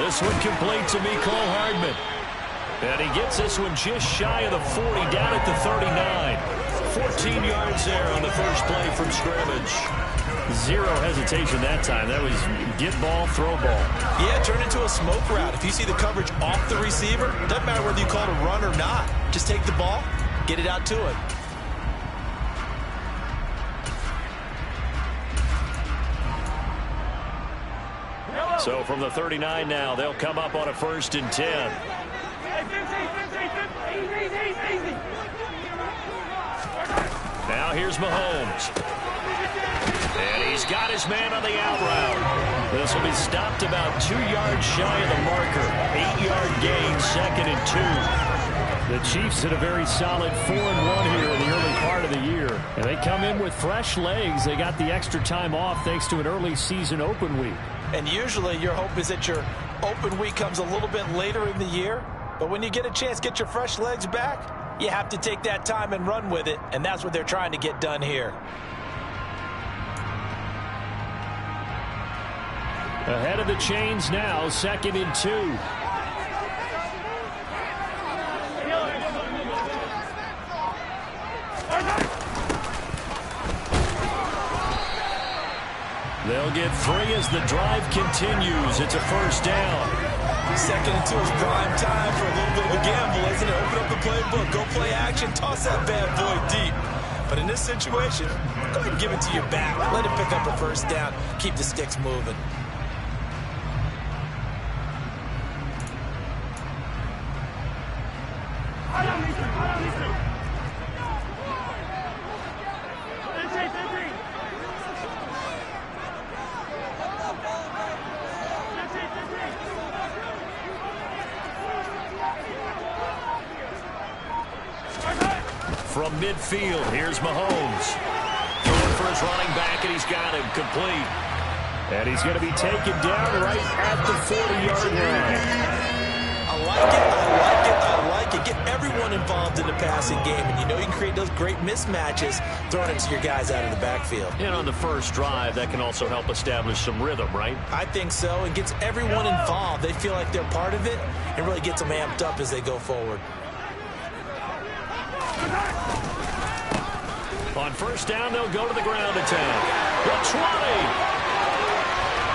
This one complete to Mcfly Hardman. And he gets this one just shy of the 40, down at the 39. 14 yards there on the first play from scrimmage. Zero hesitation that time. That was get ball, throw ball. Yeah, turn into a smoke route. If you see the coverage off the receiver, doesn't matter whether you call it a run or not. Just take the ball, get it out to him. So from the 39 now, they'll come up on a 1st and 10. Now here's Mahomes. And he's got his man on the out route. This will be stopped about 2 yards shy of the marker. 8-yard gain, 2nd and 2. The Chiefs had a very solid 4-1 here in the early part of the year. And they come in with fresh legs. They got the extra time off thanks to an early season open week. And usually your hope is that your open week comes a little bit later in the year. But when you get a chance to get your fresh legs back, you have to take that time and run with it. And that's what they're trying to get done here. Ahead of the chains now, 2nd and 2. They'll get 3 as the drive continues. It's a 1st down. 2nd and 2 is prime time for a little bit of a gamble, isn't it? Open up the playbook, go play action, toss that bad boy deep. But in this situation, go ahead and give it to your back. Let it pick up a 1st down. Keep the sticks moving. From midfield, here's Mahomes. Going for his running back, and he's got him complete. And he's going to be taken down right at the 40-yard line. I like it, I like it, I like it. Get everyone involved in the passing game, and you know you can create those great mismatches throwing it to your guys out of the backfield. And on the first drive, that can also help establish some rhythm, right? I think so. It gets everyone involved. They feel like they're part of it and really gets them amped up as they go forward. On 1st down, they'll go to the ground attack. The 20.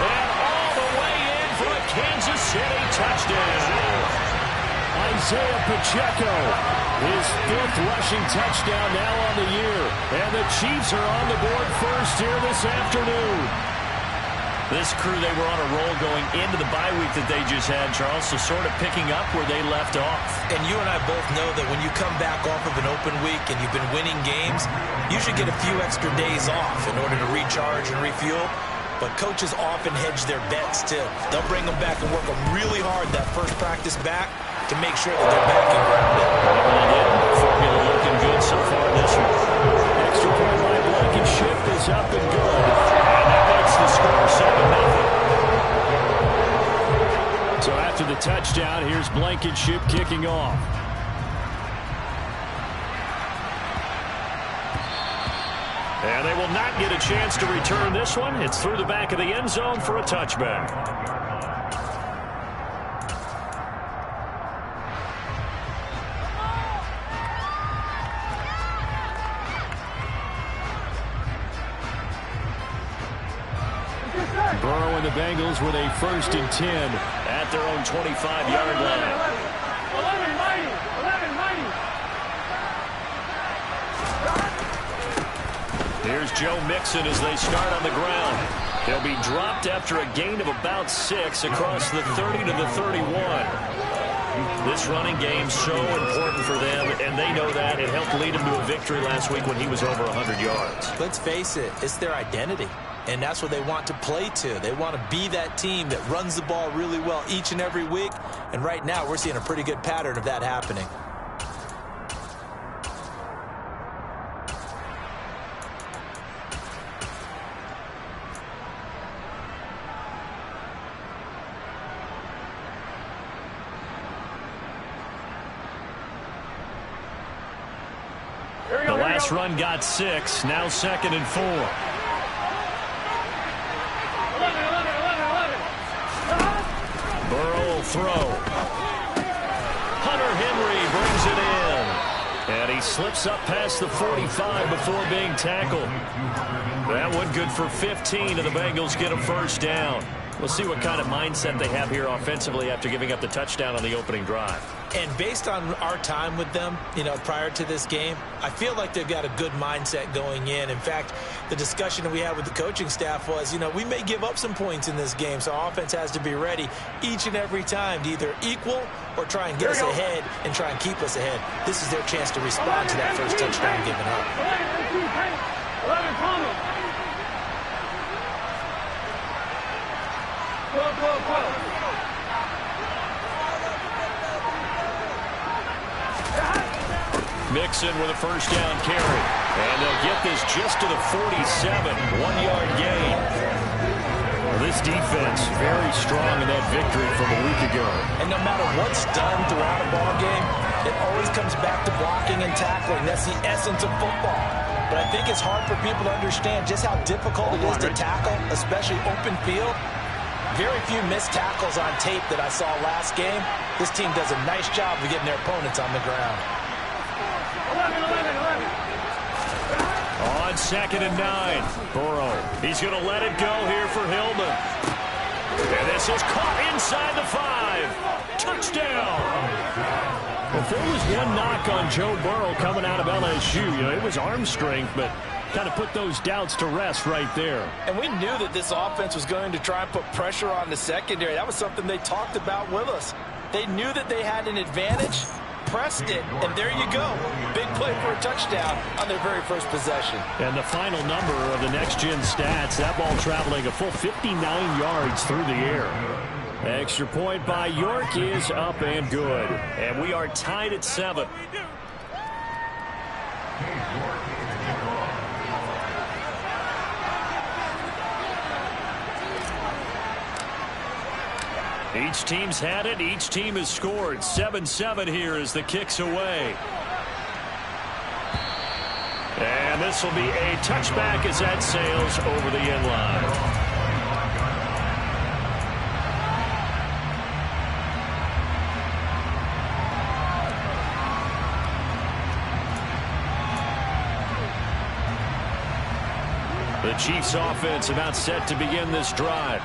And all the way in for a Kansas City touchdown. Isaiah Pacheco, his 5th rushing touchdown now on the year. And the Chiefs are on the board first here this afternoon. This crew, they were on a roll going into the bye week that they just had, Charles, so sort of picking up where they left off. And you and I both know that when you come back off of an open week and you've been winning games, you should get a few extra days off in order to recharge and refuel. But coaches often hedge their bets, too. They'll bring them back and work them really hard that first practice back to make sure that they're back and grounded. Formula looking good so far this one. Extra point line Blankenship is up and good. And that makes the score 7-0. So after the touchdown, here's Blankenship kicking off. And they will not get a chance to return this one. It's through the back of the end zone for a touchback. Burrow and the Bengals with a 1st and 10 at their own 25-yard line. 11. Here's Joe Mixon as they start on the ground. He'll be dropped after a gain of about 6 across the 30 to the 31. This running game so important for them, and they know that. It helped lead them to a victory last week when he was over 100 yards. Let's face it, it's their identity. And that's what they want to play to. They want to be that team that runs the ball really well each and every week. And right now, we're seeing a pretty good pattern of that happening. The last run got 6. Now 2nd and 4. Burrow throw. Hunter Henry brings it in. And he slips up past the 45 before being tackled. That one good for 15, and the Bengals get a first down. We'll see what kind of mindset they have here offensively after giving up the touchdown on the opening drive. And based on our time with them, prior to this game, I feel like they've got a good mindset going in. In fact, the discussion that we had with the coaching staff was, we may give up some points in this game, so our offense has to be ready each and every time to either equal or try and get us ahead and try and keep us ahead. This is their chance to respond to that first touchdown given up. Mixon with a first down carry. And they'll get this just to the 47. 1-yard gain. Well, this defense very strong in that victory from a week ago. And no matter what's done throughout a ball game, it always comes back to blocking and tackling. That's the essence of football. But I think it's hard for people to understand just how difficult it is to tackle, especially open field. Very few missed tackles on tape that I saw last game. This team does a nice job of getting their opponents on the ground. On 2nd and 9, Burrow. He's going to let it go here for Hillman. And this is caught inside the 5. Touchdown. Well, if there was one knock on Joe Burrow coming out of LSU, it was arm strength, but kind of put those doubts to rest right there. And we knew that this offense was going to try and put pressure on the secondary. That was something they talked about with us. They knew that they had an advantage, pressed it, and there you go. Big play for a touchdown on their very first possession. And the final number of the next-gen stats, that ball traveling a full 59 yards through the air. Extra point by York is up and good. And we are tied at 7. Each team's had it. Each team has scored. 7-7 here as the kick's away. And this will be a touchback as that sails over the end line. The Chiefs offense about set to begin this drive.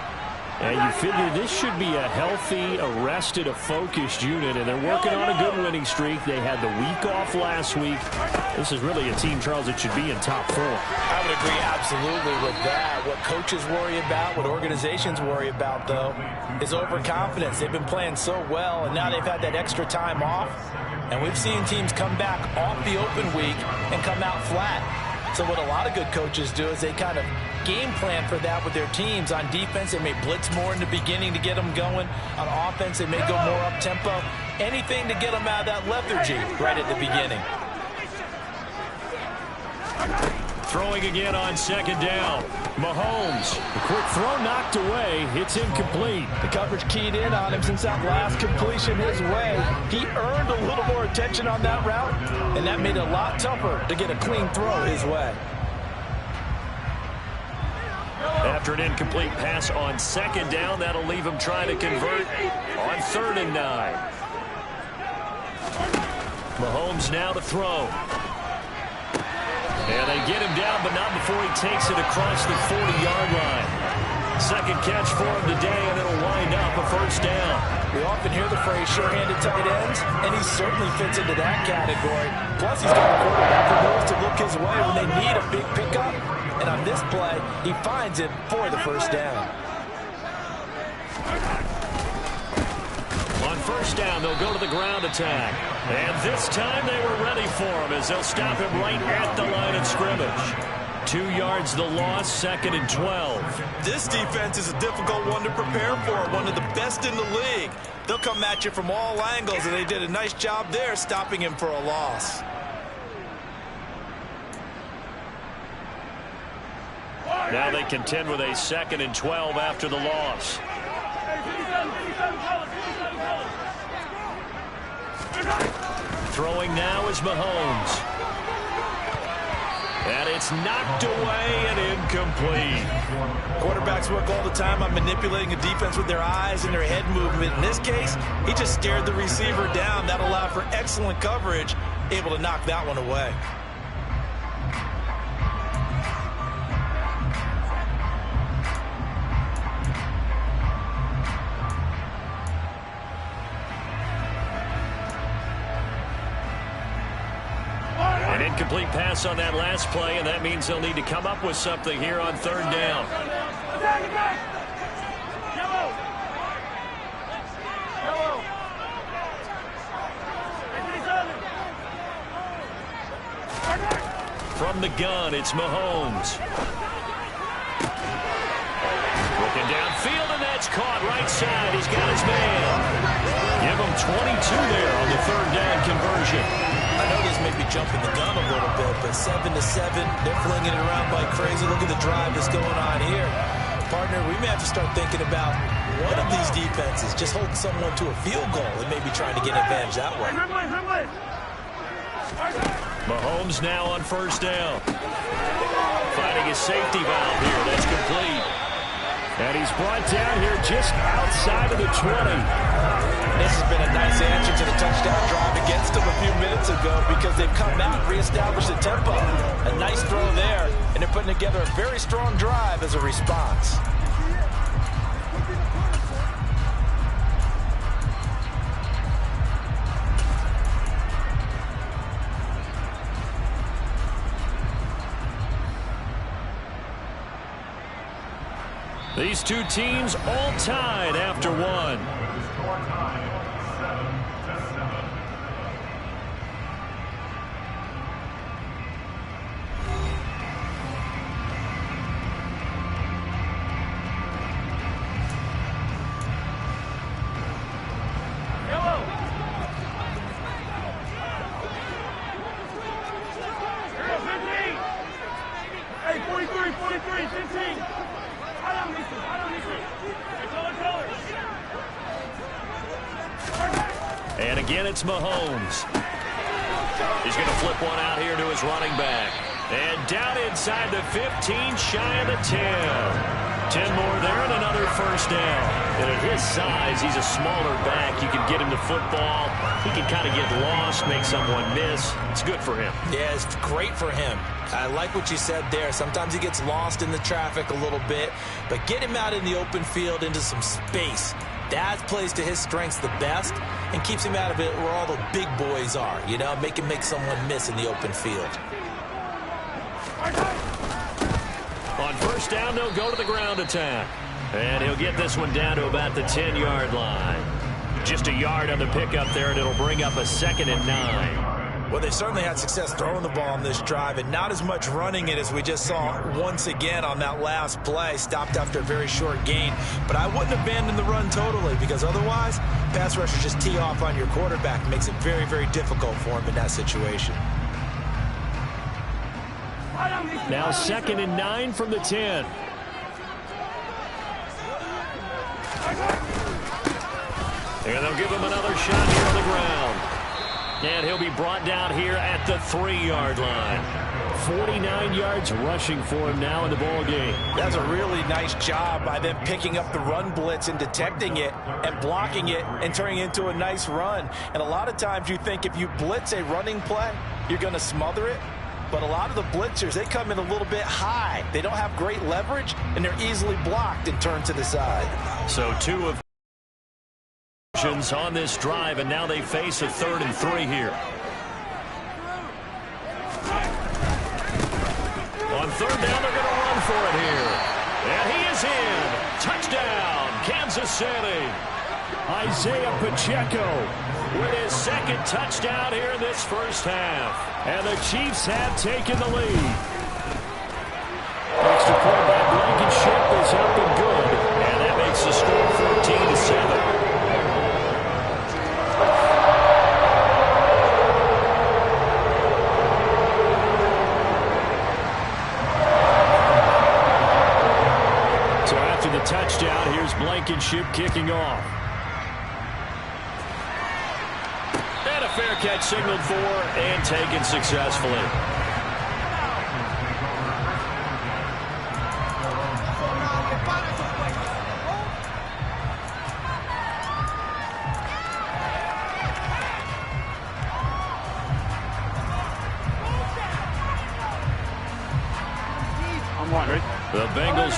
And you figure this should be a healthy, arrested, a focused unit, and they're working on a good winning streak. They had the week off last week. This is really a team, Charles, that should be in top 4. I would agree absolutely with that. What coaches worry about, what organizations worry about, though, is overconfidence. They've been playing so well, and now they've had that extra time off. And we've seen teams come back off the open week and come out flat. So what a lot of good coaches do is they kind of game plan for that with their teams. On defense, they may blitz more in the beginning to get them going. On offense, they may go more up-tempo. Anything to get them out of that lethargy right at the beginning. Throwing again on 2nd down. Mahomes. The quick throw knocked away. It's incomplete. The coverage keyed in on him since that last completion his way. He earned a little more attention on that route, and that made it a lot tougher to get a clean throw his way. After an incomplete pass on 2nd down, that'll leave him trying to convert on 3rd and 9. Mahomes now to throw. And they get him down, but not before he takes it across the 40-yard line. Second catch for him today, and it'll wind up a first down. We often hear the phrase sure-handed tight ends, and he certainly fits into that category. Plus, he's got a quarterback who knows to look his way when they need a big pickup. And on this play, he finds it for the first down. On first down, they'll go to the ground attack. And this time they were ready for him as they'll stop him right at the line of scrimmage. 2 yards the loss, 2nd and 12. This defense is a difficult one to prepare for, one of the best in the league. They'll come at you from all angles, and they did a nice job there stopping him for a loss. Now they contend with a 2nd and 12 after the loss. Throwing now is Mahomes. And it's knocked away and incomplete. Quarterbacks work all the time on manipulating a defense with their eyes and their head movement. In this case, he just stared the receiver down. That allowed for excellent coverage, able to knock that one away. An incomplete pass on that last play, and that means they'll need to come up with something here on third down. From the gun, it's Mahomes. Looking downfield, and that's caught right side. He's got his man. Give him 22 there on the third down conversion. I know this may be jumping the gun a little bit, but 7-7, they're flinging it around like crazy. Look at the drive that's going on here. Partner, we may have to start thinking about one of these defenses just holding someone to a field goal and maybe trying to get an advantage that way. Mahomes now on first down. Finding his safety valve here. That's complete. And he's brought down here just outside of the 20. This has been a nice answer to the touchdown drive against them a few minutes ago because they've come out and reestablished the tempo. A nice throw there, and they're putting together a very strong drive as a response. These two teams all tied after one. And again, it's Mahomes. He's going to flip one out here to his running back. And down inside the 15, shy of the 10. 10 more there and another first down. And at his size, he's a smaller back. You can get him the football. He can kind of get lost, make someone miss. It's good for him. Yeah, it's great for him. I like what you said there. Sometimes he gets lost in the traffic a little bit, but get him out in the open field into some space. That plays to his strengths the best and keeps him out of it where all the big boys are, you know, make someone miss in the open field. On first down, they'll go to the ground attack. And he'll get this one down to about the 10-yard line. Just a yard on the pickup there, and it'll bring up a 2nd and 9. Well, they've certainly had success throwing the ball on this drive and not as much running it as we just saw once again on that last play. Stopped after a very short gain. But I wouldn't abandon the run totally because otherwise, pass rushers just tee off on your quarterback. Makes it very, very difficult for him in that situation. Now 2nd and 9 from the 10. And they'll give him another shot here on the ground. And he'll be brought down here at the 3-yard line. 49 yards rushing for him now in the ball game. That's a really nice job by them picking up the run blitz and detecting it and blocking it and turning it into a nice run. And a lot of times you think if you blitz a running play, you're going to smother it. But a lot of the blitzers, they come in a little bit high. They don't have great leverage, and they're easily blocked and turned to the side. So 2 of on this drive, and now they face a 3rd and 3 here. On 3rd down, they're going to run for it here. And he is in. Touchdown, Kansas City. Isaiah Pacheco with his 2nd touchdown here in this first half. And the Chiefs have taken the lead. Extra point by Blankenship is up and good. And that makes the score 14-7. Touchdown. Here's Blankenship kicking off. And a fair catch signaled for and taken successfully.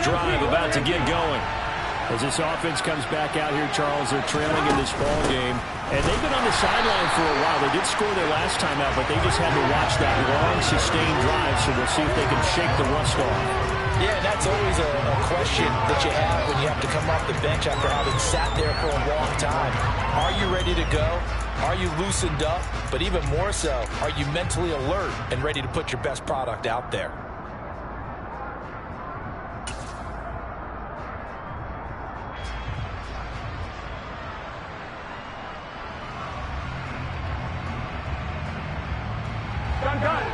drive about to get going. As this offense comes back out here, Charles, they're trailing in this ball game. And they've been on the sideline for a while. They did score their last time out, but they just had to watch that long, sustained drive. So we'll see if they can shake the rust off. Yeah, that's always a question that you have when you have to come off the bench after having sat there for a long time. Are you ready to go? Are you loosened up? But even more so, are you mentally alert and ready to put your best product out there?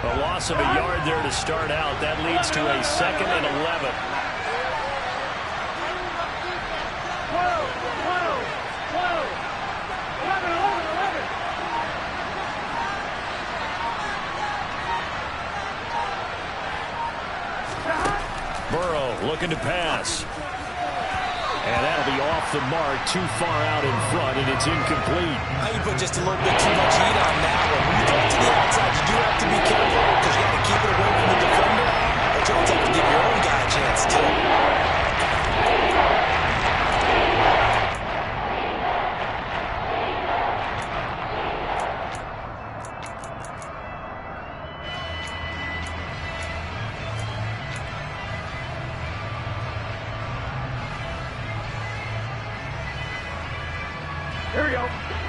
A loss of a yard there to start out. That leads to a 2nd and 11. Burrow looking to pass. And that'll be off the mark, too far out in front, and it's incomplete. Now you put just a little bit too much heat on that one. When you throw it to the outside, you do have to be careful because you got to keep it away from the defender. But you also have to give your own guy a chance, too.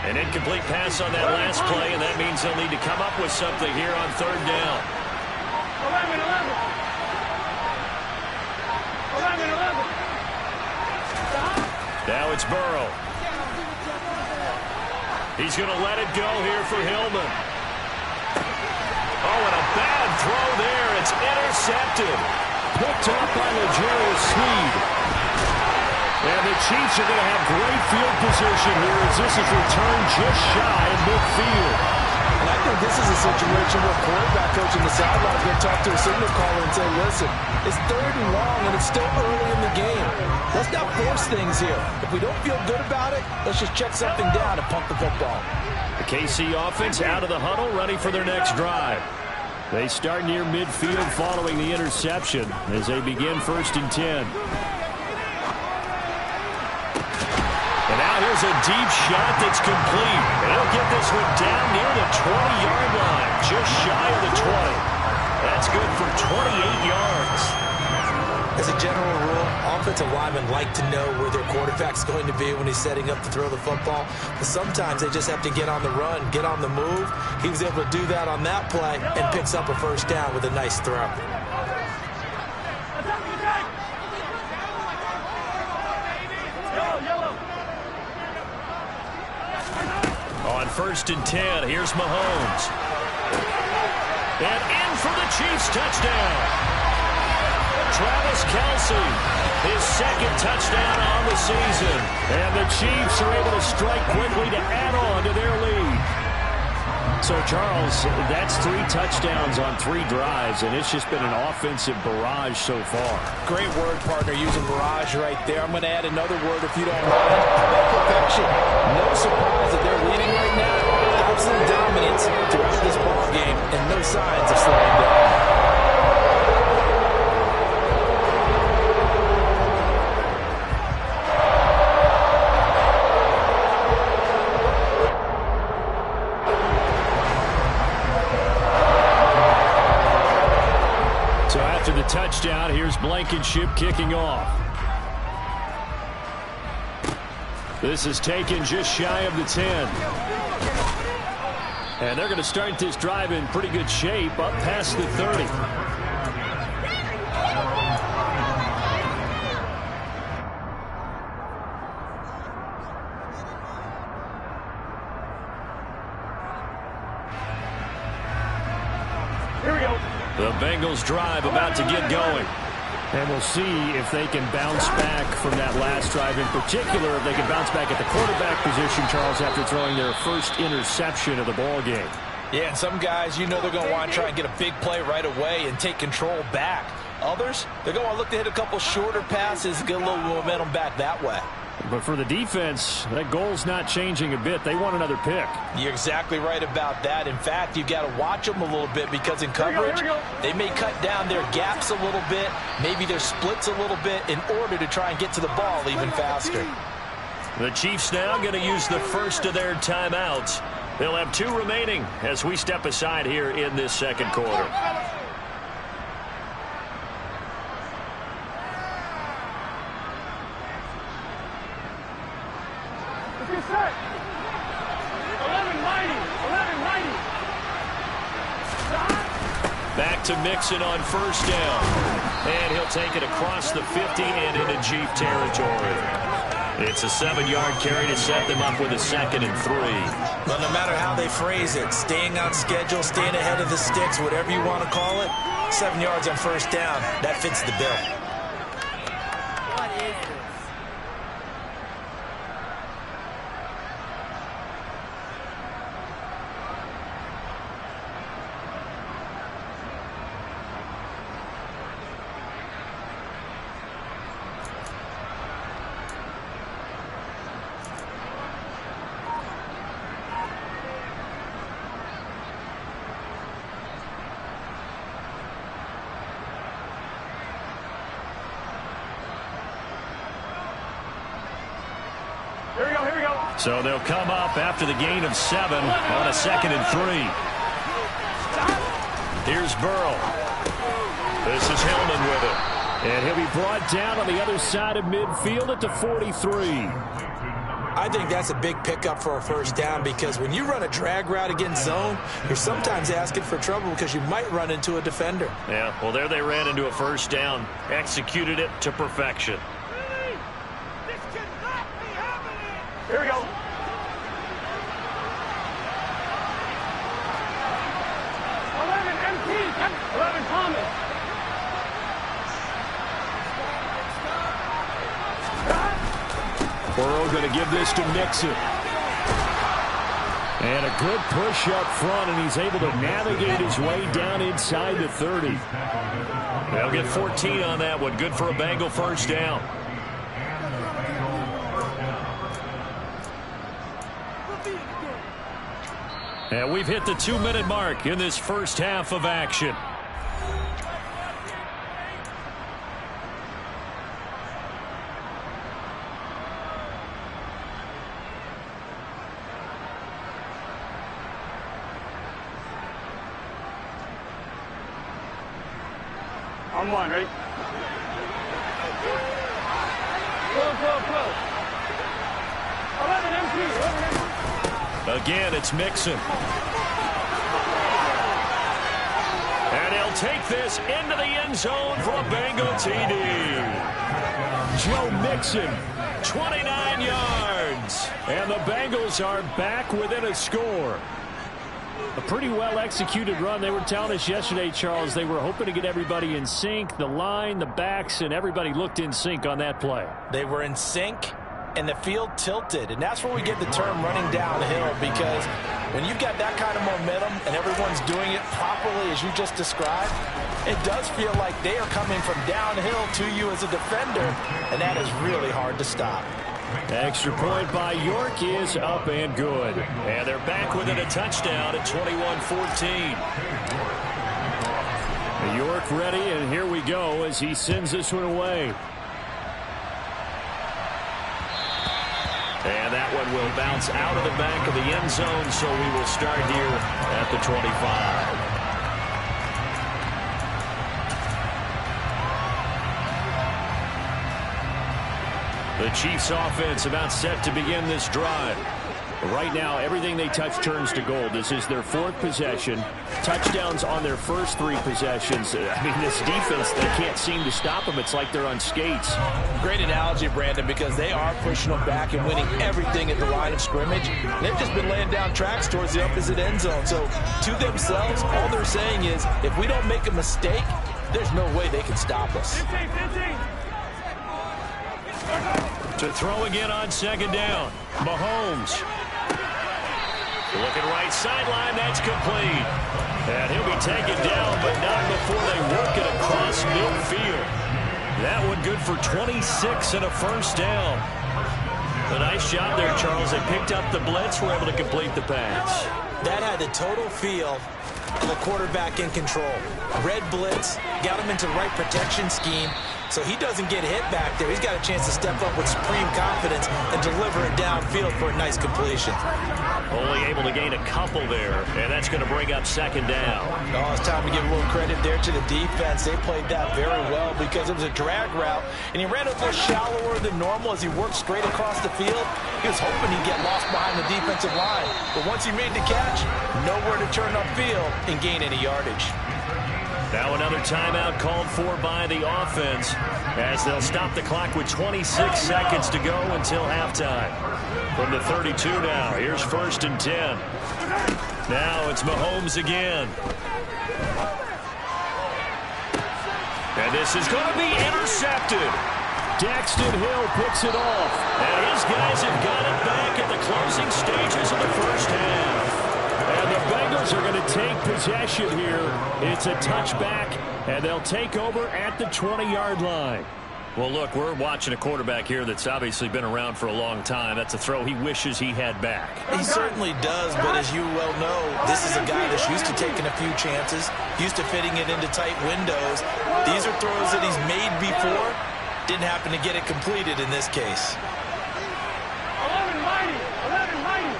An incomplete pass on that last play, and that means they'll need to come up with something here on 3rd down. 11. Now it's Burrow. He's going to let it go here for Hillman. Oh, and a bad throw there. It's intercepted. Picked up by L'Jarius Sneed. And the Chiefs are going to have great field position here as this is returned just shy of midfield. And I think this is a situation where quarterback coach in the sideline is going to talk to a signal caller and say, listen, it's 3rd and long and it's still early in the game. Let's not force things here. If we don't feel good about it, let's just check something down and pump the football. The KC offense out of the huddle, ready for their next drive. They start near midfield following the interception as they begin 1st and 10. And now here's a deep shot that's complete. And he'll get this one down near the 20-yard line, just shy of the 20. That's good for 28 yards. As a general rule, offensive linemen like to know where their quarterback's going to be when he's setting up to throw the football. But sometimes they just have to get on the run, get on the move. He was able to do that on that play and picks up a 1st down with a nice throw. On 1st and 10, here's Mahomes. And in for the Chiefs touchdown. Travis Kelce, his 2nd touchdown on the season. And the Chiefs are able to strike quickly to add on to their lead. So, Charles, that's 3 touchdowns on 3 drives, and it's just been an offensive barrage so far. Great word, partner, using barrage right there. I'm going to add another word if you don't mind. Perfection. No surprise that they're leading right now. Absolute dominance throughout this ball game, and no signs of slowing down. The touchdown, here's Blankenship kicking off. This is taken just shy of the 10. And they're going to start this drive in pretty good shape, up past the 30. The Bengals drive about to get going. And we'll see if they can bounce back from that last drive. In particular, if they can bounce back at the quarterback position, Charles, after throwing their first interception of the ball game. Yeah, and some guys, you know they're going to want to try and get a big play right away and take control back. Others, they're going to look to hit a couple shorter passes, get a little momentum back that way. But for the defense, that goal's not changing a bit. They want another pick. You're exactly right about that. In fact, you've got to watch them a little bit because in coverage, they may cut down their gaps a little bit, maybe their splits a little bit in order to try and get to the ball even faster. The Chiefs now going to use the first of their timeouts. They'll have 2 remaining as we step aside here in this second quarter. Back to Mixon on first down. And he'll take it across the 50 and into Chief territory. It's a 7-yard carry to set them up with a 2nd and 3. Well, no matter how they phrase it, staying on schedule, staying ahead of the sticks, whatever you want to call it, 7 yards on first down, that fits the bill. So they'll come up after the gain of 7 on a 2nd and 3. Here's Burrow. This is Hillman with it. And he'll be brought down on the other side of midfield at the 43. I think that's a big pickup for a first down because when you run a drag route against zone, you're sometimes asking for trouble because you might run into a defender. Yeah, well, there they ran into a first down. Executed it to perfection. Here we go. 11 MT. 11 Thomas. Burrow going to give this to Mixon. And a good push up front, and he's able to navigate his way down inside the 30. They'll get 14 on that one. Good for a Bengal first down. And we've hit the 2-minute mark in this first half of action. On 1, ready? Go. 11 MT. Again, it's Mixon. And he'll take this into the end zone for a Bengal TD. Joe Mixon, 29 yards. and the Bengals are back within a score. A pretty well-executed run. They were telling us yesterday, Charles, they were hoping to get everybody in sync. The line, the backs, and everybody looked in sync on that play. They were in sync, and the field tilted. And that's where we get the term running downhill, because when you've got that kind of momentum and everyone's doing it properly as you just described, it does feel like they are coming from downhill to you as a defender, and that is really hard to stop. Extra point by York is up and good. And they're back within a touchdown at 21-14. York ready, and here we go as he sends this one away. And that one will bounce out of the back of the end zone, so we will start here at the 25. The Chiefs offense about set to begin this drive. Right now, everything they touch turns to gold. This is their fourth possession. Touchdowns on their first three possessions. I mean, this defense, they can't seem to stop them. It's like they're on skates. Great analogy, Brandon, because they are pushing them back and winning everything at the line of scrimmage. They've just been laying down tracks towards the opposite end zone. So, to themselves, all they're saying is, if we don't make a mistake, there's no way they can stop us. To throw again on second down. Mahomes. Looking right sideline, that's complete. And he'll be taken down, but not before they work it across midfield. That one good for 26 and a first down. A nice job there, Charles. They picked up the blitz, were able to complete the pass. That had the total feel of a quarterback in control. Red blitz, got him into the right protection scheme, so he doesn't get hit back there. He's got a chance to step up with supreme confidence and deliver it downfield for a nice completion. Only able to gain a couple there, and that's going to bring up second down. Oh, it's time to give a little credit there to the defense. They played that very well because it was a drag route, and he ran a little shallower than normal as he worked straight across the field. He was hoping he'd get lost behind the defensive line, but once he made the catch, nowhere to turn upfield and gain any yardage. Now another timeout called for by the offense as they'll stop the clock with 26 seconds to go until halftime. From the 32 now, here's 1st and 10. Now it's Mahomes again. And this is going to be intercepted. Daxton Hill picks it off. And his guys have got it back at the closing stages of the first half. And the Bengals are going to take possession here. It's a touchback, and they'll take over at the 20-yard line. Well, look, we're watching a quarterback here that's obviously been around for a long time. That's a throw he wishes he had back. He certainly does, but as you well know, this is a guy that's used to taking a few chances, used to fitting it into tight windows. These are throws that he's made before. Didn't happen to get it completed in this case. 11 mighty. 11 mighty.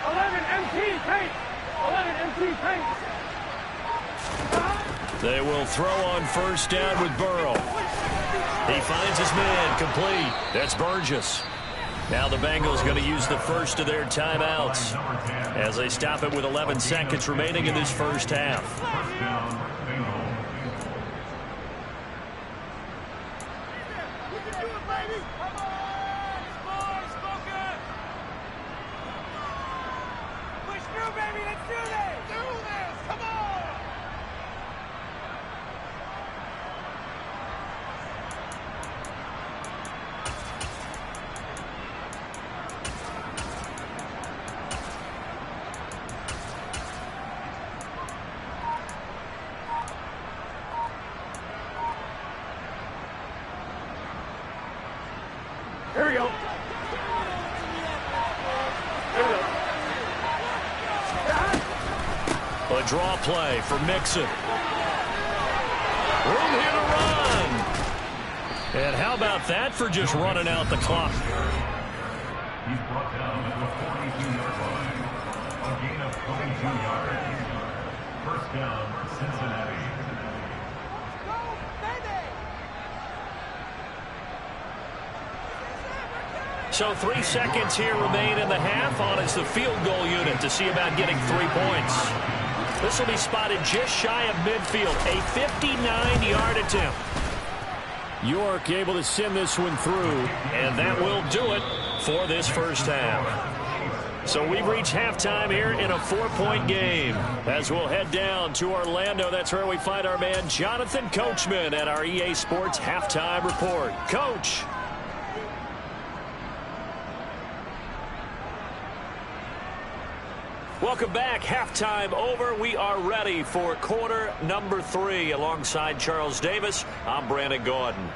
11 MT paint. 11 MT paint. They will throw on first down with Burrow. He finds his man, complete. That's Burgess. Now the Bengals going to use the first of their timeouts as they stop it with 11 seconds remaining in this first half. Here we go. Here we go. A draw play for Mixon. Room here to run. And how about that for just running out the clock? He's brought down at the 42-yard line. A gain of 22 yards. First down, Cincinnati. So 3 seconds here remain in the half on as the field goal unit to see about getting 3 points. This will be spotted just shy of midfield, a 59-yard attempt. York able to send this one through. And that will do it for this first half. So we've reached halftime here in a 4-point game. As we'll head down to Orlando, that's where we find our man Jonathan Coachman at our EA Sports Halftime Report. Coach. Welcome back. Halftime over. We are ready for quarter number 3. Alongside Charles Davis, I'm Brandon Gordon.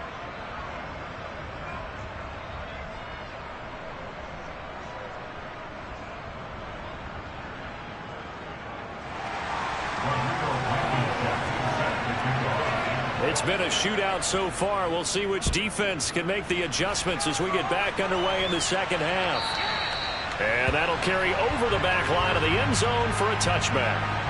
It's been a shootout so far. We'll see which defense can make the adjustments as we get back underway in the second half. And that'll carry over the back line of the end zone for a touchback.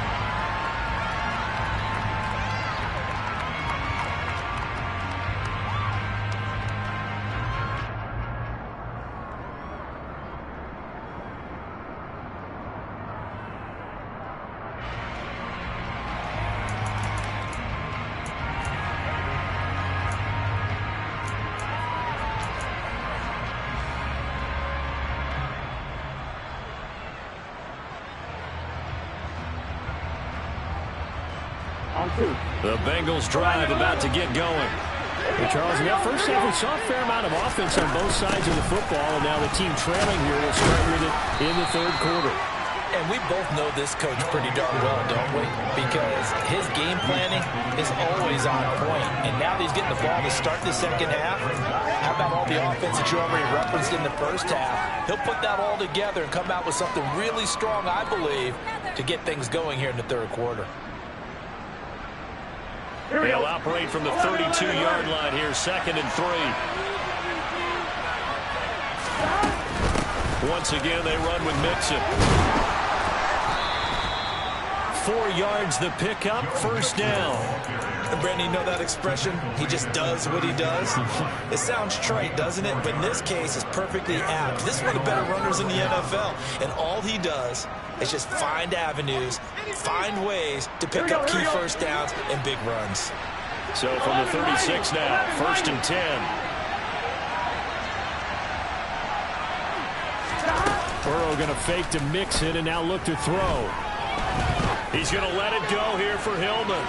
The Bengals drive about to get going. Hey, Charles, in that first half, we saw a fair amount of offense on both sides of the football, and now the team trailing here will start with it in the third quarter. And we both know this coach pretty darn well, don't we? Because his game planning is always on point. And now that he's getting the ball to start the second half, how about all the offense that you already referenced in the first half? He'll put that all together and come out with something really strong, I believe, to get things going here in the third quarter. They'll operate from the 32-yard line here, 2nd and 3. Once again, they run with Mixon. 4 yards the pickup, first down. And Brandon, you know that expression? He just does what he does. It sounds trite, doesn't it? But in this case, it's perfectly apt. This is one of the better runners in the NFL. And all he does is just find avenues, find ways to pick up key first downs and big runs. So from the 36 now, 1st and 10. Burrow going to fake to Mixon and now look to throw. He's going to let it go here for Hillman.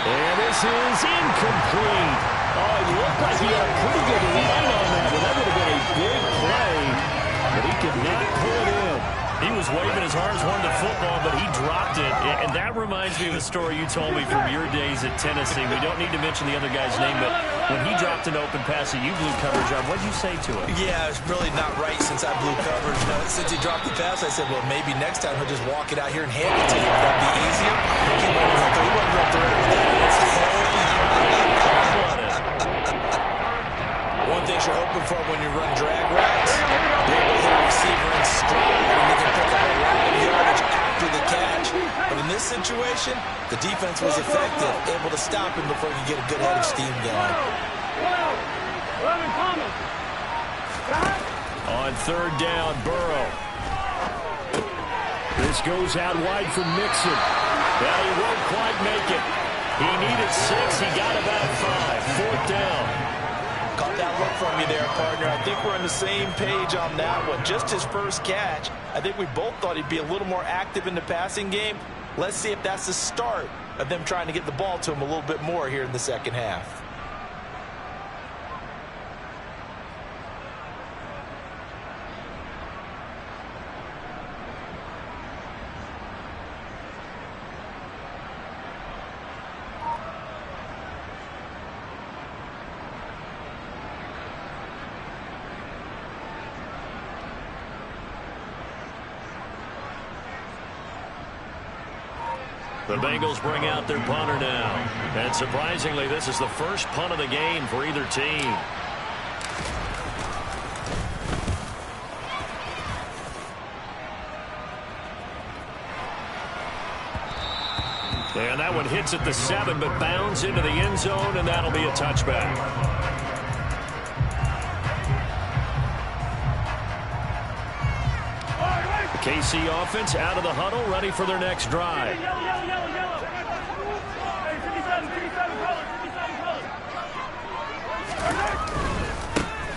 And this is incomplete. Oh, it looked like he had a pretty good line on that, but that would have been a big play. But he could not pull it in. He was waving as hard as one to football, but he dropped it. And that reminds me of a story you told me from your days at Tennessee. We don't need to mention the other guy's name, but when he dropped an open pass that you blew coverage on, what did you say to him? Yeah, it's really not right since I blew coverage. No, since he dropped the pass, I said, well, maybe next time he'll just walk it out here and hand it to you. That'd be easier. He wasn't up there with that. One thing you're hoping for when you run drag routes, you're able to hit a receiver in stride, and you can pick up a lot of yardage after the catch. But in this situation, the defense was effective, able to stop him before he could get a good head of steam going. On 3rd down, Burrow. This goes out wide for Mixon. Well, he won't quite make it. He needed 6. He got about 5. 4th down. Caught that look from you there, partner. I think we're on the same page on that one. Just his first catch. I think we both thought he'd be a little more active in the passing game. Let's see if that's the start of them trying to get the ball to him a little bit more here in the second half. The Bengals bring out their punter now. And surprisingly, this is the first punt of the game for either team. And that one hits at the 7, but bounds into the end zone, and that'll be a touchback. The KC offense out of the huddle, ready for their next drive.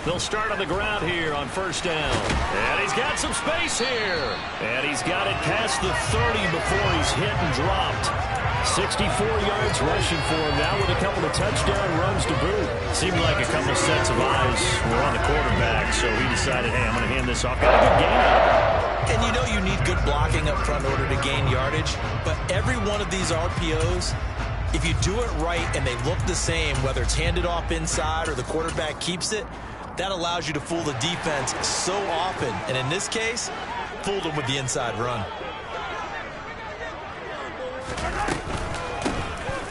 They'll start on the ground here on 1st down. And he's got some space here. And he's got it past the 30 before he's hit and dropped. 64 yards rushing for him now with a couple of touchdown runs to boot. Seemed like a couple sets of eyes were on the quarterback, so he decided, hey, I'm going to hand this off. Got a good game out of it. And you know you need good blocking up front in order to gain yardage, but every one of these RPOs, if you do it right and they look the same, whether it's handed off inside or the quarterback keeps it, that allows you to fool the defense so often. And in this case, fooled them with the inside run.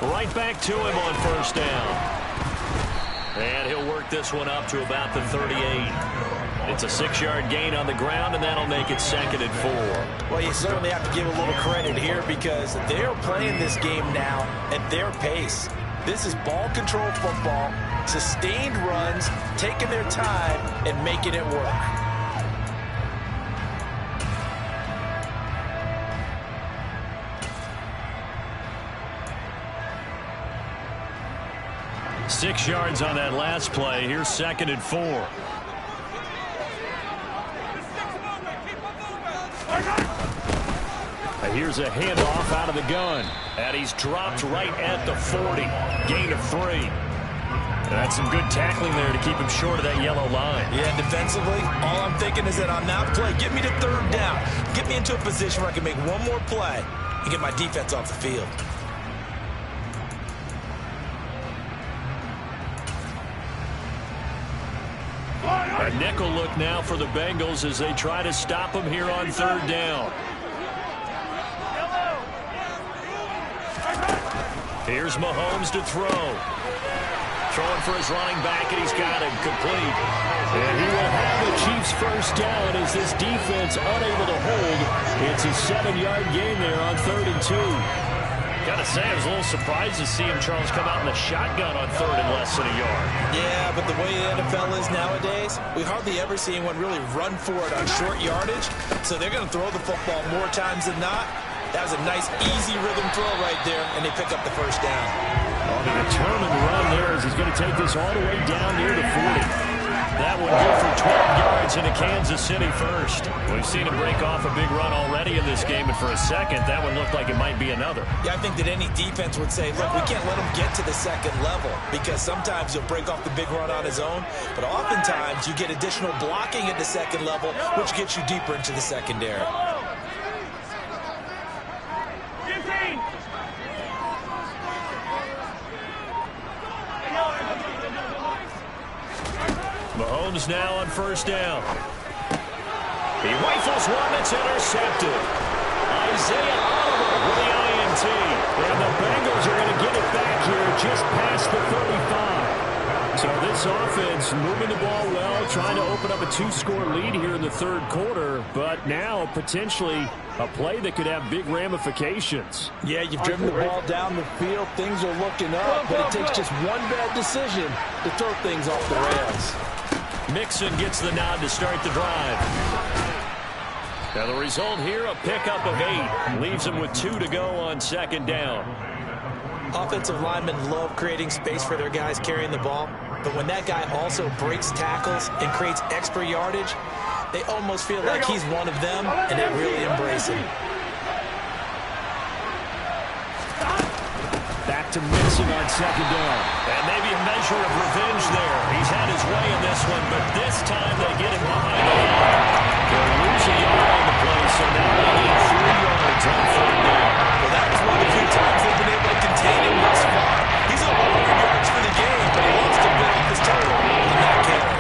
Right back to him on 1st down. And he'll work this one up to about the 38. It's a 6-yard gain on the ground, and that'll make it 2nd and 4. Well, you certainly have to give a little credit here because they're playing this game now at their pace. This is ball control football, sustained runs, taking their time and making it work. Six yards on that last play. Here's 2nd and 4. Here's a handoff out of the gun. And he's dropped right at the 40. Gain of 3. That's some good tackling there to keep him short of that yellow line. Yeah, defensively, all I'm thinking is that on that play, get me to third down. Get me into a position where I can make one more play and get my defense off the field. A nickel look now for the Bengals as they try to stop him here on third down. Here's Mahomes to throw. Throwing for his running back, and he's got him complete. And he will have the Chiefs first down as this defense unable to hold. It's a 7-yard gain there on 3rd and 2. Gotta say, I was a little surprised to see him, Charles, come out in the shotgun on 3rd and less than a yard. Yeah, but the way the NFL is nowadays, we hardly ever see anyone really run for it on short yardage. So they're going to throw the football more times than not. That was a nice, easy rhythm throw right there, and they pick up the first down. On a determined run there as he's going to take this all the way down near the 40. That would go for 12 yards into Kansas City first. We've seen him break off a big run already in this game, and for a second, that one looked like it might be another. Yeah, I think that any defense would say, look, we can't let him get to the second level because sometimes he'll break off the big run on his own, but oftentimes you get additional blocking at the second level, which gets you deeper into the secondary. Mahomes now on first down. He rifles one that's intercepted. Isaiah Oliver with the INT. And the Bengals are going to get it back here just past the 35. So this offense moving the ball well, trying to open up a 2-score lead here in the 3rd quarter. But now potentially a play that could have big ramifications. Yeah, you've driven the ball down the field. Things are looking up, but it takes just one bad decision to throw things off the rails. Mixon gets the nod to start the drive. Now the result here, a pickup of 8. Leaves him with 2 to go on 2nd down. Offensive linemen love creating space for their guys carrying the ball, but when that guy also breaks tackles and creates extra yardage, they almost feel like he's one of them, and they really embrace him. Back to Mixon on 2nd down. And maybe a measure of revenge there. He's had his way in this one, but this time they get him behind the line. They'll lose a yard on the play, so now they need 3 yards on 3rd down. Well, that was one of the few times they've been able to contain him thus far. He's over 100 yards for the game, but he wants to build his total on that carry.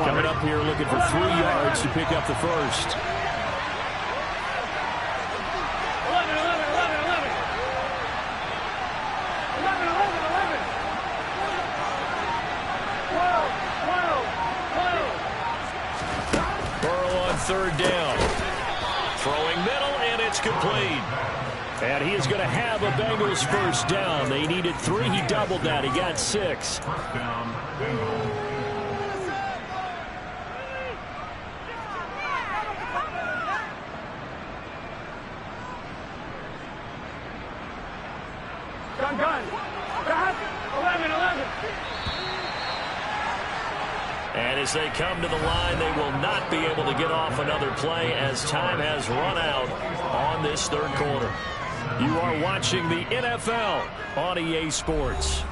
Coming up here looking for 3 yards to pick up the first. Third down. Throwing middle, and it's complete. And he is going to have a Bengals first down. They needed 3. He doubled that. He got 6. First down, Bengals. Gun. 11. And as they come to the line, they will not be able to get off another play as time has run out on this 3rd quarter. You are watching the NFL on EA Sports.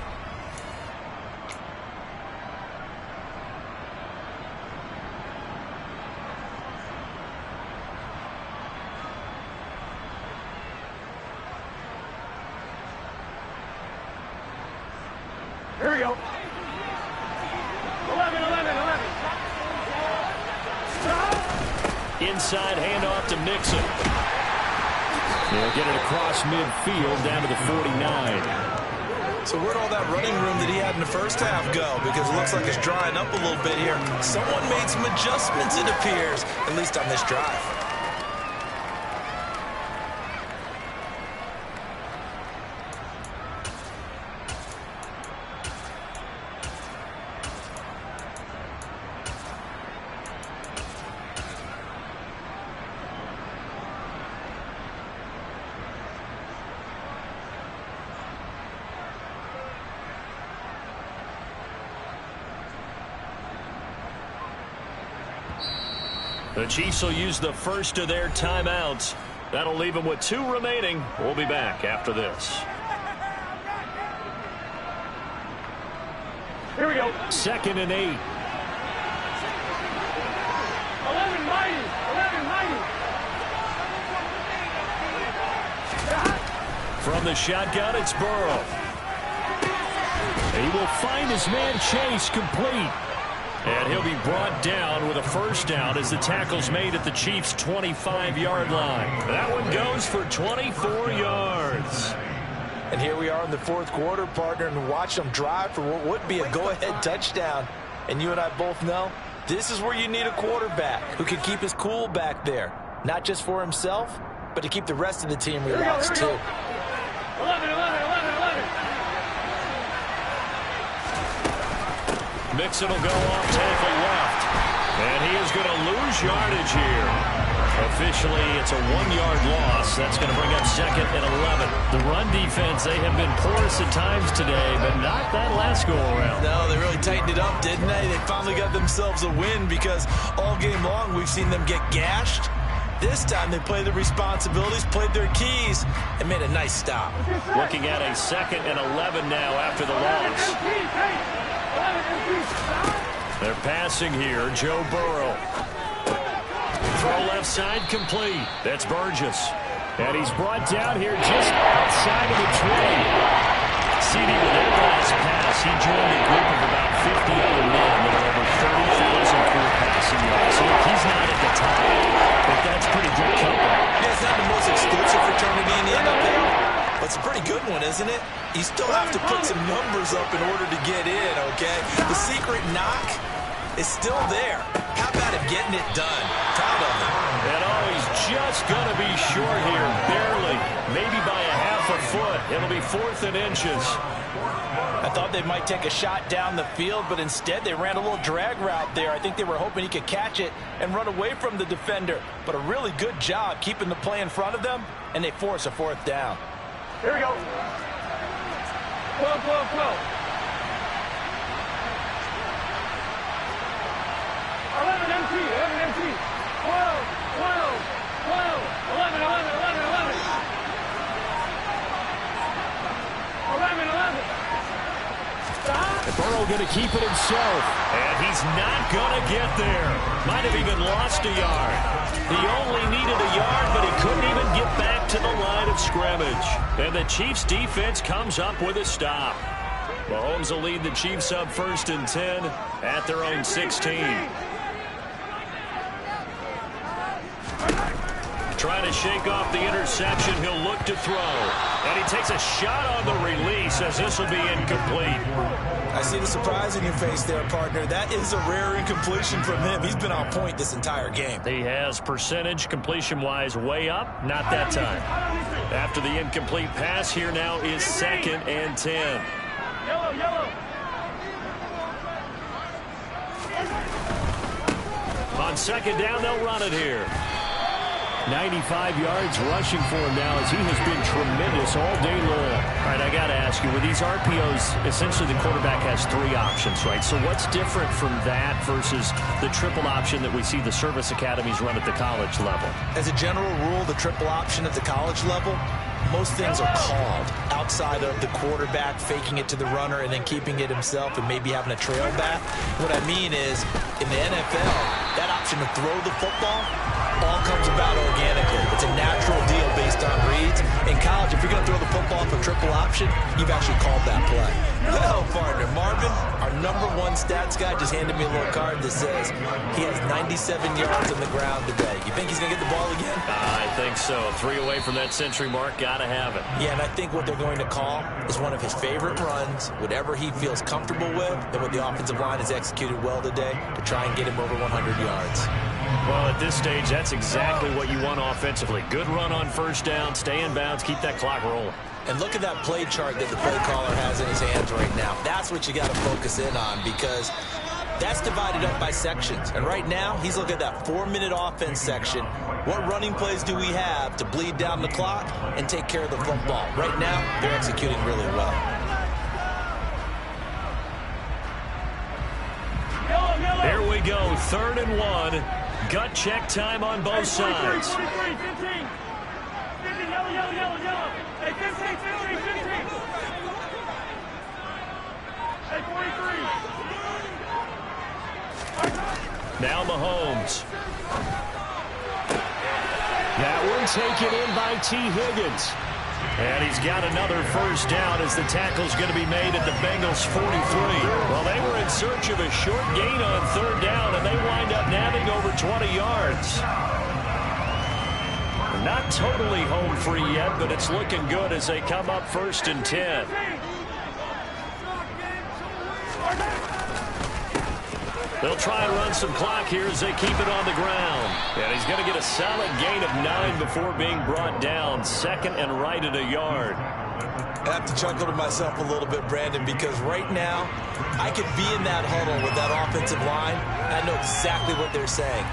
Here we go. 11. Inside handoff to Mixon. They'll get it across midfield down to the 49. So where'd all that running room that he had in the first half go? Because it looks like it's drying up a little bit here. Someone made some adjustments, it appears, at least on this drive. The The Chiefs will use the first of their timeouts. That'll leave them with 2 remaining. We'll be back after this. Here we go. 2nd and 8. 11 mighty. 11 mighty. From the shotgun, it's Burrow. He will find his man Chase complete. And he'll be brought down with a first down as the tackle's made at the Chiefs' 25-yard line. That one goes for 24 yards. And here we are in the 4th quarter, partner, and watch them drive for what would be a go-ahead touchdown. And you and I both know this is where you need a quarterback who can keep his cool back there. Not just for himself, but to keep the rest of the team relaxed, too. 11, 11, 11, 11. Mixon will go off tackle left. And he is going to lose yardage here. Officially, it's a 1-yard loss. That's going to bring up 2nd and 11. The run defense, they have been porous at times today, but not that last go-around. No, they really tightened it up, didn't they? They finally got themselves a win because all game long we've seen them get gashed. This time they played the responsibilities, played their keys, and made a nice stop. Looking at a 2nd and 11 now after the loss. They're passing here. Joe Burrow. Throw left side complete. That's Burgess. And he's brought down here just outside of the 20. CD with that last pass, he joined a group of about 50 other men with over 30,000 career passing yards. So he's not at the top, but that's pretty good company. Yeah, it's not the most exclusive fraternity in the NFL, but it's a pretty good one, isn't it? You still have to put some numbers up in order to get in, okay? The secret knock is still there. How about him getting it done? Proud of him. And he's just going to be short here, barely, maybe by a half a foot. It'll be 4th and inches. I thought they might take a shot down the field, but instead they ran a little drag route there. I think they were hoping he could catch it and run away from the defender. But a really good job keeping the play in front of them, and they force a 4th down. Here we go. 12, 12, 12. 11 MT, 11 MT. 12, 12, 12, 11, 11, 11, 11. 11, 11. Stop. And Burrow going to keep it himself. And he's not going to get there. Might have even lost a yard. He only needed a yard, but he couldn't even get back to the line of scrimmage. And the Chiefs' defense comes up with a stop. Mahomes will lead the Chiefs up 1st and 10 at their own 16. Trying to shake off the interception. He'll look to throw. And he takes a shot on the release as this will be incomplete. I see the surprise in your face there, partner. That is a rare incompletion from him. He's been on point this entire game. He has percentage completion-wise way up. Not that time. After the incomplete pass, here now is 2nd and 10. Yellow, yellow. On 2nd down, they'll run it here. 95 yards rushing for him now as he has been tremendous all day long. All right, I got to ask you, with these RPOs, essentially the quarterback has 3 options, right? So what's different from that versus the triple option that we see the service academies run at the college level? As a general rule, the triple option at the college level, most things are called outside of the quarterback faking it to the runner and then keeping it himself and maybe having a trail back. What I mean is, in the NFL, that option to throw the football all comes about organically. It's a natural deal based on reads. In college, if you're going to throw the football for triple option, you've actually called that play. Well, partner, Marvin, our #1 stats guy, just handed me a little card that says he has 97 yards on the ground today. You think he's going to get the ball again? I think so. 3 away from that century mark. Got to have it. Yeah, and I think what they're going to call is one of his favorite runs, whatever he feels comfortable with, and what the offensive line has executed well today to try and get him over 100 yards. Well, at this stage, that's exactly what you want offensively. Good run on 1st down, stay in bounds, keep that clock rolling. And look at that play chart that the play caller has in his hands right now. That's what you got to focus in on because that's divided up by sections. And right now, he's looking at that 4-minute offense section. What running plays do we have to bleed down the clock and take care of the football? Right now, they're executing really well. Here we go, 3rd and 1. Gut check time on both sides. 43, 15. 15, yellow, yellow, yellow, yellow. Hey, 15, 15, 15. Hey, 43. Now Mahomes. That one taken in by T. Higgins. And he's got another first down as the tackle's going to be made at the Bengals' 43. Well, they were in search of a short gain on third down, and they wind up nabbing over 20 yards. Not totally home free yet, but it's looking good as they come up 1st and 10. They'll try and run some clock here as they keep it on the ground. And he's going to get a solid gain of 9 before being brought down. 2nd and right at a yard. I have to chuckle to myself a little bit, Brandon, because right now I could be in that huddle with that offensive line. I know exactly what they're saying.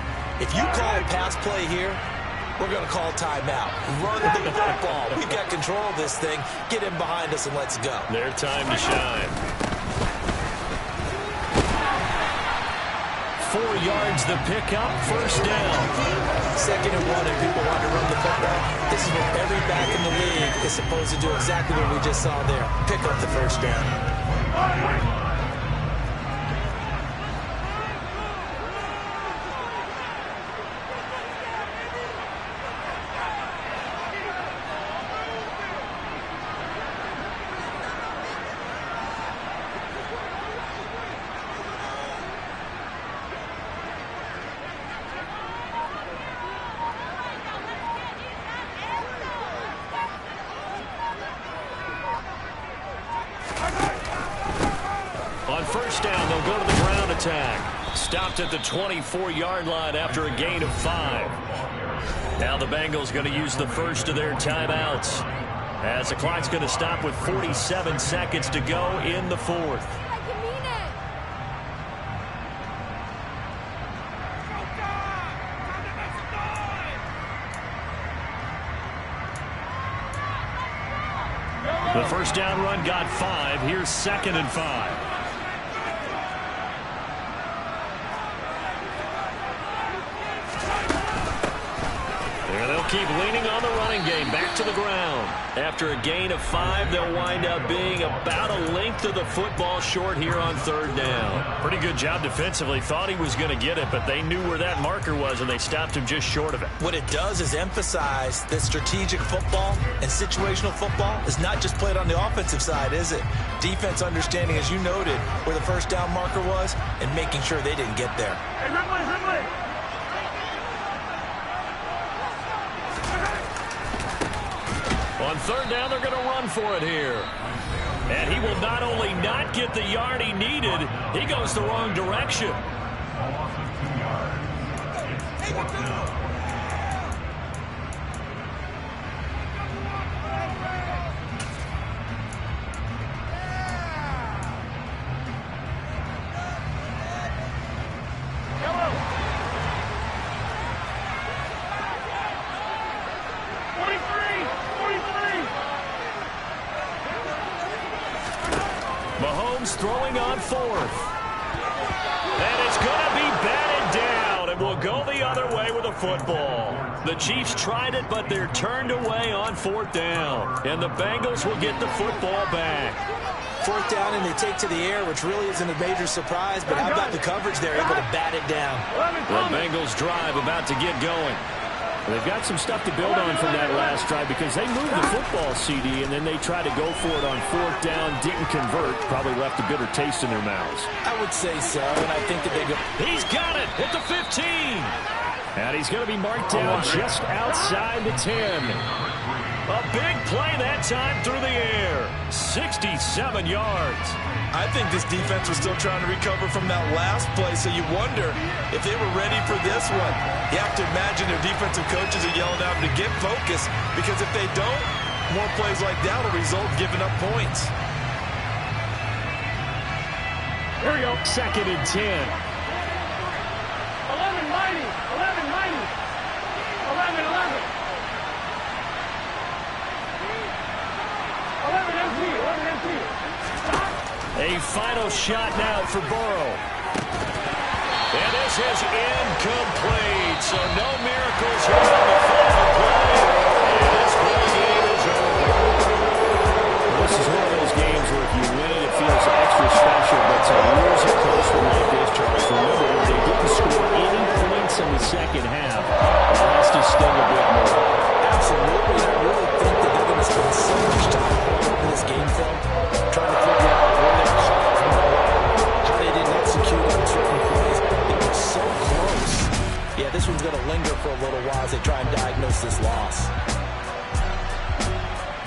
If you call a pass play here, we're going to call timeout. Run the football. We've got control of this thing. Get him behind us and let's go. Their time to shine. 4 yards the pickup, first down. 2nd and 1 and people want to run the football. This is what every back in the league is supposed to do, exactly what we just saw there. Pick up the first down. First down, they'll go to the ground attack. Stopped at the 24-yard line after a gain of 5. Now the Bengals going to use the first of their timeouts, as the clock's going to stop with 47 seconds to go in the 4th. The first down run got 5. Here's 2nd and 5. They'll keep leaning on the running game. Back to the ground. After a gain of 5, they'll wind up being about a length of the football short here on 3rd down. Pretty good job defensively. Thought he was going to get it, but they knew where that marker was, and they stopped him just short of it. What it does is emphasize that strategic football and situational football is not just played on the offensive side, is it? Defense understanding, as you noted, where the first down marker was and making sure they didn't get there. Hey, Ridley. On 3rd down, they're going to run for it here. And he will not only not get the yard he needed, he goes the wrong direction. Loss of 2 yards. It's 4th down. Mahomes throwing on 4th. And it's going to be batted down, and will go the other way with a football. The Chiefs tried it, but they're turned away on 4th down. And the Bengals will get the football back. 4th down, and they take to the air, which really isn't a major surprise, but how about the coverage there, able to bat it down. The Bengals drive about to get going. They've got some stuff to build on from that last drive because they moved the football, CD, and then they tried to go for it on 4th down, didn't convert, probably left a bitter taste in their mouths. I would say so, and I think that they go. He's got it at the 15. And he's going to be marked down just outside the 10. A big play that time through the air. 67 yards. I think this defense was still trying to recover from that last play, so you wonder if they were ready for this one. You have to imagine their defensive coaches are yelling at them to get focused, because if they don't, more plays like that will result in giving up points. Here we go, 2nd and 10. 11 mighty. 11 mighty. 11. 11 empty. 11 empty. A final shot now for Burrow. And this is incomplete. So no miracles here on the final play. And this ball game is over. This is one of those games where if you win it, it feels extra special. But to lose a close one like this, Charles, remember when they didn't score any points in the second half, it has to sting a bit more. Absolutely. I really think that they're going to spend so much time in this game film trying to figure out where their calls went wrong, how they didn't execute on certain plays. It was so close. Yeah, this one's going to linger for a little while as they try and diagnose this loss.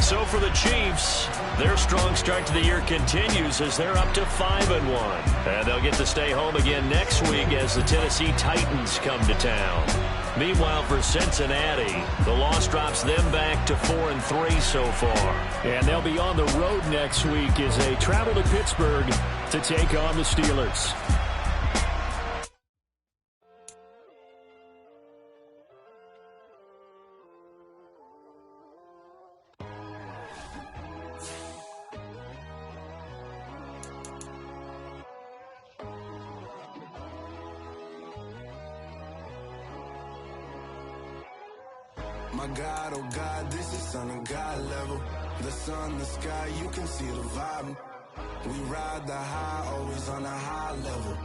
So for the Chiefs, their strong start to the year continues as they're up to 5-1. And they'll get to stay home again next week as the Tennessee Titans come to town. Meanwhile, for Cincinnati, the loss drops them back to 4-3 so far. And they'll be on the road next week as they travel to Pittsburgh to take on the Steelers. My God, oh God, this is Son of God level. The sun, the sky, you can see the vibe. We ride the high, always on a high level.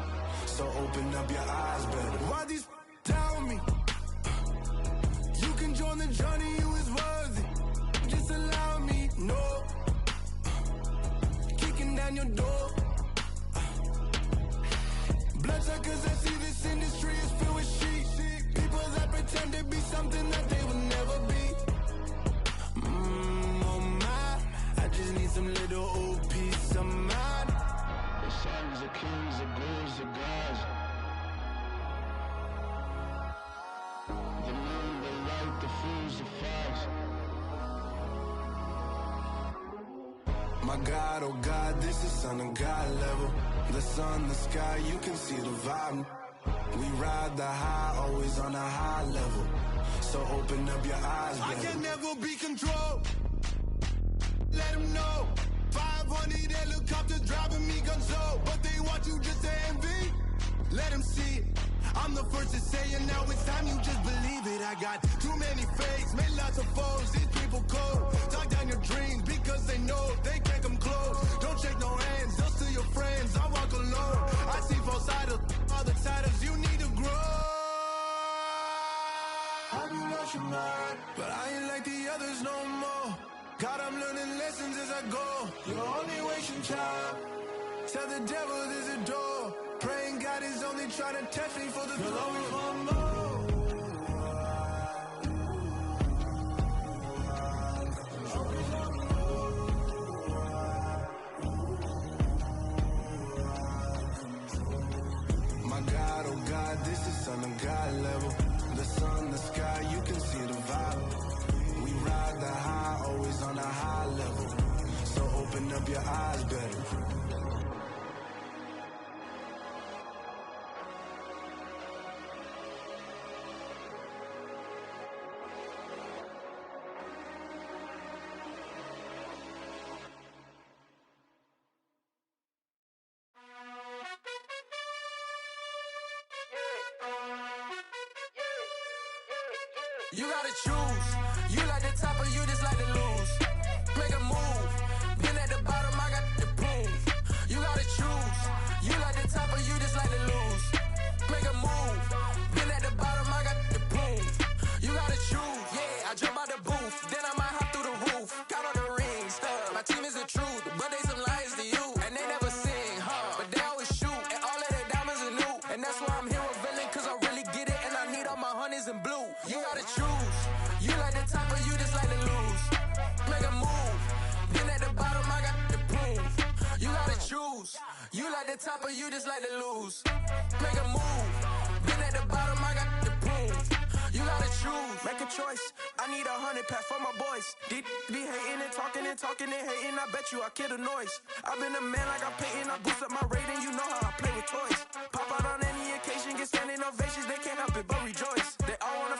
So open up your eyes better. Why these tell me? You can join the journey, you is worthy. Just allow me, no. Kicking down your door. Bloodsuckers, I see this industry is filled with sheep. People that pretend to be something that they will never be. Oh my, I just need some little old peace of mind. The sons of kings, the ghouls, the gods. The moon, the light, the fools, the facts. My God, oh God, this is Son of God level. The sun, the sky, you can see the vibe. We ride the high, always on a high level. So open up your eyes, baby. I can never be controlled. Let them know. 500 helicopters driving me gonzo. But they want you just to envy. Let them see it. I'm the first to say it, now it's time you just believe it. I got too many fakes, made lots of foes. These people cold. Talk down your dreams because they know they can't come close. Don't shake no hands, those to your friends. I walk alone. I see both sides of other titles. You need to grow. Have you lost your mind? But I ain't like the others no more. God, I'm learning lessons as I go. You're only wasting time. Tell the devil there's a door. Praying God is only trying to test me for the glory. My God, oh God, this is Son of God level. The sun, the sky, you can see the vibe. We ride the high, always on a high level. So open up your eyes better. You gotta choose. You like the top or you just like to lose. Make a move. Been at the bottom, I got the prove. You gotta choose. You like the top or you just like to lose. Make a move. Been at the bottom, I got the prove. You gotta choose. Yeah, I jump out the booth. Then I might hop through the roof. Count on the rings. My team is the truth, but they some liars to you. And they never sing, but they always shoot. And all of their diamonds are new. And that's why I'm here revealing, cause I really get it. And I need all my honeys in blue. You gotta choose. You like the top or you just like to lose. Make a move. Then at the bottom, I got the proof. You gotta choose. You like the top or you just like to lose. Make a move. Then at the bottom, I got the proof. You gotta choose. Make a choice. I need 100 pack for my boys. Deep be hating and talking and hating. I bet you I kill the noise. I've been a man like I'm Peyton. I boost up my rating. You know how I play with toys. Pop out on any occasion, get standing ovations. They can't help it but rejoice. They all wanna